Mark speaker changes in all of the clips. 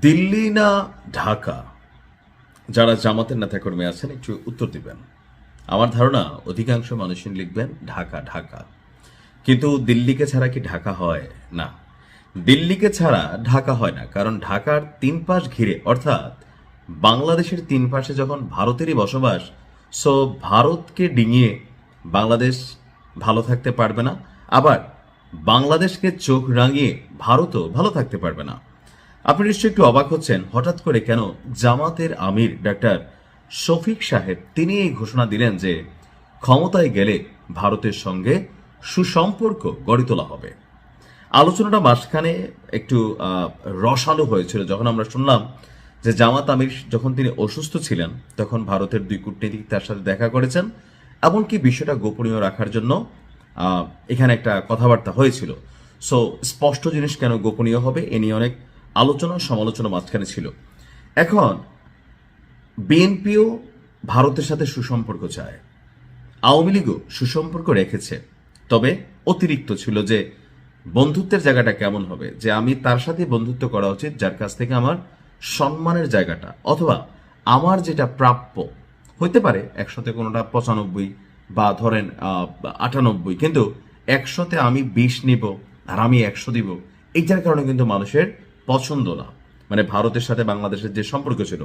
Speaker 1: দিল্লি না ঢাকা? যারা জামাতের নেতাকর্মী আছেন একটু উত্তর দিবেন। আমার ধারণা অধিকাংশ মানুষই লিখবেন ঢাকা ঢাকা। কিন্তু দিল্লিকে ছাড়া কি ঢাকা হয়? না, দিল্লিকে ছাড়া ঢাকা হয় না। কারণ ঢাকার তিন পাশ ঘিরে, অর্থাৎ বাংলাদেশের তিন পাশে যখন ভারতেরই বসবাস, সো ভারতকে ডিঙিয়ে বাংলাদেশ ভালো থাকতে পারবে না, আবার বাংলাদেশকে চোখ রাঙিয়ে ভারতও ভালো থাকতে পারবে না। আপনি নিশ্চয়ই একটু অবাক হচ্ছেন হঠাৎ করে কেন জামাতের আমির ডাক্তার শফিক সাহেব তিনি এই ঘোষণা দিলেন যে ক্ষমতায় গেলে ভারতের সঙ্গে সুসম্পর্ক গড়ে তোলা হবে। আলোচনাটা মাঝখানে একটু রসালো হয়েছিল যখন আমরা শুনলাম যে জামাত আমির যখন তিনি অসুস্থ ছিলেন তখন ভারতের দুই কূটনীতিক তার সাথে দেখা করেছেন, এমনকি বিষয়টা গোপনীয় রাখার জন্য এখানে একটা কথাবার্তা হয়েছিল। সো স্পষ্ট জিনিস কেন গোপনীয় হবে এ নিয়ে অনেক আলোচনা সমালোচনা মাঝখানে ছিল। এখন বিএনপিও ভারতের সাথে সুসম্পর্ক চায়, আওয়ামী লীগও সুসম্পর্ক রেখেছে, তবে অতিরিক্ত ছিল যে বন্ধুত্বের জায়গাটা কেমন হবে, যে আমি তার সাথে বন্ধুত্ব করা উচিত যার কাছ থেকে আমার সম্মানের জায়গাটা অথবা আমার যেটা প্রাপ্য হইতে পারে, 100তে কোনোটা 95 বা ধরেন 98, কিন্তু 100তে আমি 20 নিব আর আমি 100 দিব, এইটার কারণে কিন্তু মানুষের পছন্দ না, মানে ভারতের সাথে বাংলাদেশের যে সম্পর্ক ছিল।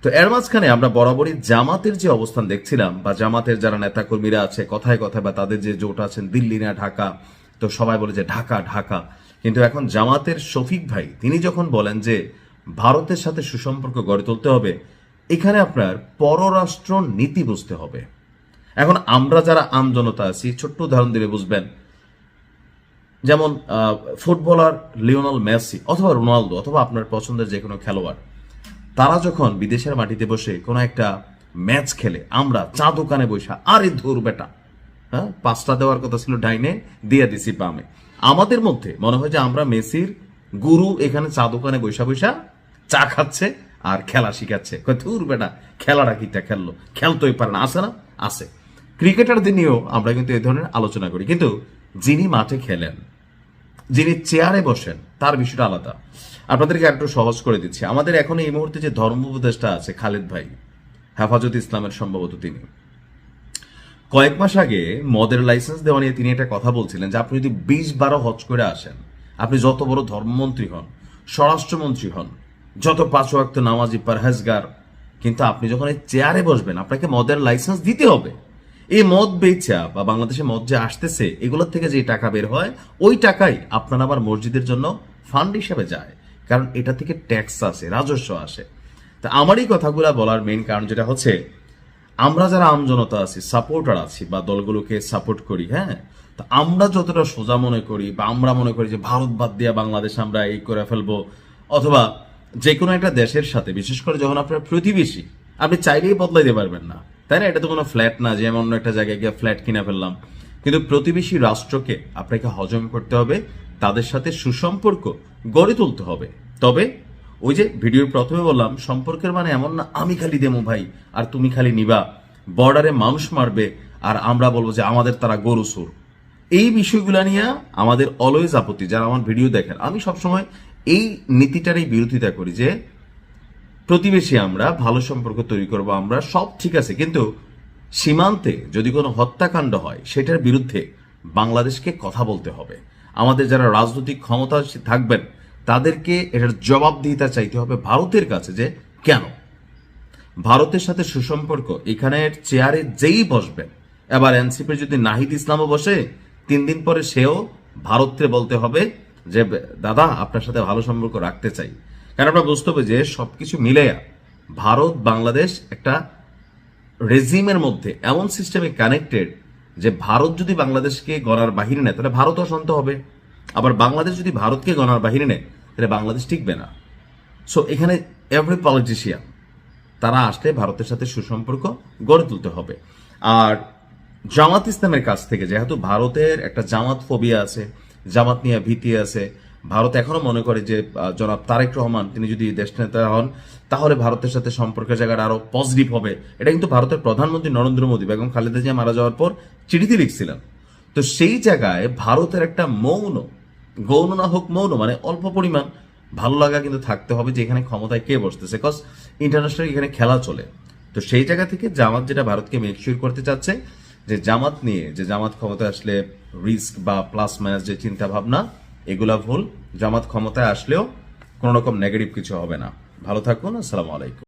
Speaker 1: তো এর মাঝখানে আমরা বরাবরই জামাতের যে অবস্থান দেখছিলাম, বা জামাতের যারা নেতাকর্মীরা আছে কথায় কথায়, বা তাদের যে জোট আছেন দিল্লি না ঢাকা, তো সবাই বলে যে ঢাকা ঢাকা। কিন্তু এখন জামাতের শফিক ভাই তিনি যখন বলেন যে ভারতের সাথে সুসম্পর্ক গড়ে তুলতে হবে, এখানে আপনার পররাষ্ট্র নীতি বুঝতে হবে। এখন আমরা যারা আমজনতা আছি, ছোট্ট উদাহরণ দিলে বুঝবেন, যেমন ফুটবলার লিওনেল মেসি অথবা রোনালদো অথবা আপনার পছন্দের যে কোনো খেলোয়াড়, তারা যখন বিদেশের মাটিতে বসে কোনো একটা ম্যাচ খেলে, আমরা চা দোকানে বসে আরে ধুর বেটা, হ্যাঁ 5টা দেওয়ার কথা ছিল ডাইনে, দিয়ে দিছি বামে। আমাদের মধ্যে মনে হয় যে আমরা মেসির গুরু, এখানে চা দোকানে বৈশা বৈশা চা খাচ্ছে আর খেলা শিখাচ্ছে। ধুর বেটা, খেলাটা কিটা খেললো, খেলতেই পারে না, আছে না আছে। ক্রিকেটারদের নিয়েও আমরা কিন্তু এই ধরনের আলোচনা করি, কিন্তু যিনি মাঠে খেলেন, যিনি চেয়ারে বসেন, তার বিষয়টা আলাদা। আপনাদেরকে একটু সহজ করে দিচ্ছি। আমাদের এখন এই মুহূর্তে যে ধর্ম উপদেষ্টা আছে খালেদ ভাই, হেফাজত ইসলামের সম্ভবত, তিনি কয়েক মাস আগে মদের লাইসেন্স দেওয়া নিয়ে তিনি একটা কথা বলছিলেন যে আপনি যদি 20-12 হজ করে আসেন, আপনি যত বড় ধর্মমন্ত্রী হন, স্বরাষ্ট্রমন্ত্রী হন, যত 5 ওয়াক্ত নামাজি পরহেজগার, কিন্তু আপনি যখন এই চেয়ারে বসবেন আপনাকে মদের লাইসেন্স দিতে হবে। এই মদ বেচা বা বাংলাদেশে মদ যে আসতেছে, এগুলোর থেকে যে টাকা বের হয়, ওই টাকাই আপনার আবার মসজিদের জন্য ফান্ড হিসেবে যায়, কারণ এটা থেকে ট্যাক্স আসে, রাজস্ব আসে। তা আমার এই কথাগুলো বলার মেইন কারণ যেটা হচ্ছে, আমরা যারা আমজনতা আছি, সাপোর্টার আছি, বা দলগুলোকে সাপোর্ট করি, হ্যাঁ, তো আমরা যতটা সোজা মনে করি, বা আমরা মনে করি যে ভারত বাদ দিয়ে বাংলাদেশ আমরা এই করে ফেলবো, অথবা যে কোনো একটা দেশের সাথে, বিশেষ করে যখন আপনার প্রতিবেশী, আপনি চাইলেই বদলাই দিতে পারবেন না, তাই না? এটা তো কোনো ফ্ল্যাট না যে অন্য একটা জায়গায় গিয়ে ফ্ল্যাট কিনে ফেললাম। কিন্তু প্রতিবেশী রাষ্ট্রকে আপনাকে হজম করতে হবে, তাদের সাথে সুসম্পর্ক গড়ে তুলতে হবে। তবে ওই যে ভিডিওর প্রথমে বললাম, সম্পর্কের মানে এমন না আমি খালি দেবো ভাই আর তুমি খালি নিবা, বর্ডারে মানুষ মারবে আর আমরা বলবো যে আমাদের তারা গরু সুর। এই বিষয়গুলো নিয়ে আমাদের অলওয়েজ আপত্তি। যারা আমার ভিডিও দেখেন, আমি সবসময় এই নীতিটারই বিরোধিতা করি যে প্রতিবেশী আমরা ভালো সম্পর্ক তৈরি করব, আমরা সব ঠিক আছে, কিন্তু সীমান্তে যদি কোনো হত্যাকাণ্ড হয় সেটার বিরুদ্ধে বাংলাদেশকে কথা বলতে হবে। আমাদের যারা রাজনৈতিক ক্ষমতা থাকবেন তাদেরকে এটার জবাবদিহিতা চাইতে হবে ভারতের কাছে, যে কেন ভারতের সাথে সুসম্পর্ক, এখানের চেয়ারে যেই বসবেন, এবার এনসিপির যদি নাহিদ ইসলামও বসে 3 দিন পরে সেও ভারতকে বলতে হবে যে দাদা আপনার সাথে ভালো সম্পর্ক রাখতে চাই। কারণ আমরা বুঝতে হবে যে সবকিছু মিলেয়া ভারত বাংলাদেশ একটা রেজিমের মধ্যে এমন সিস্টেমে কানেক্টেড যে ভারত যদি বাংলাদেশকে গণার বাহিরে নেয় তাহলে ভারত অশান্ত হবে, আবার বাংলাদেশ যদি ভারতকে গণার বাহিরে নেয় তাহলে বাংলাদেশ টিকবে না। সো এখানে এভরি পলিটিশিয়ান তারা আসলে ভারতের সাথে সুসম্পর্ক গড়ে তুলতে হবে। আর জামাত ইসলামের কাছ থেকে, যেহেতু ভারতের একটা জামাত ফোবিয়া আছে, জামাত নিয়ে ভীতি আছে, ভারত এখনো মনে করে যে জনাব তারেক রহমান তিনি যদি দেশ নেতা হন তাহলে ভারতের সাথে সম্পর্কের জায়গাটা আরো পজিটিভ হবে। এটা কিন্তু ভারতের প্রধানমন্ত্রী নরেন্দ্র মোদী বেগম খালেদা জিয়া মারা যাওয়ার পর চিঠিতে লিখছিলেন। তো সেই জায়গায় ভারতের একটা মৌন, গৌণ না হোক মৌন, মানে অল্প পরিমাণ ভালো লাগা কিন্তু থাকতে হবে যে এখানে ক্ষমতায় কে বসতেছে, কজ ইন্টারন্যাশনাল এখানে খেলা চলে। তো সেই জায়গা থেকে জামাত যেটা ভারতকে মেকশিওর করতে চাচ্ছে যে জামাত নিয়ে, যে জামাত ক্ষমতায় আসলে রিস্ক বা প্লাস মাইনাস যে চিন্তা ভাবনা, এগুলা ভুল। জামাত ক্ষমতায় আসলেও কোনো রকম নেগেটিভ কিছু হবে না। ভালো থাকুন, আসসালামু আলাইকুম।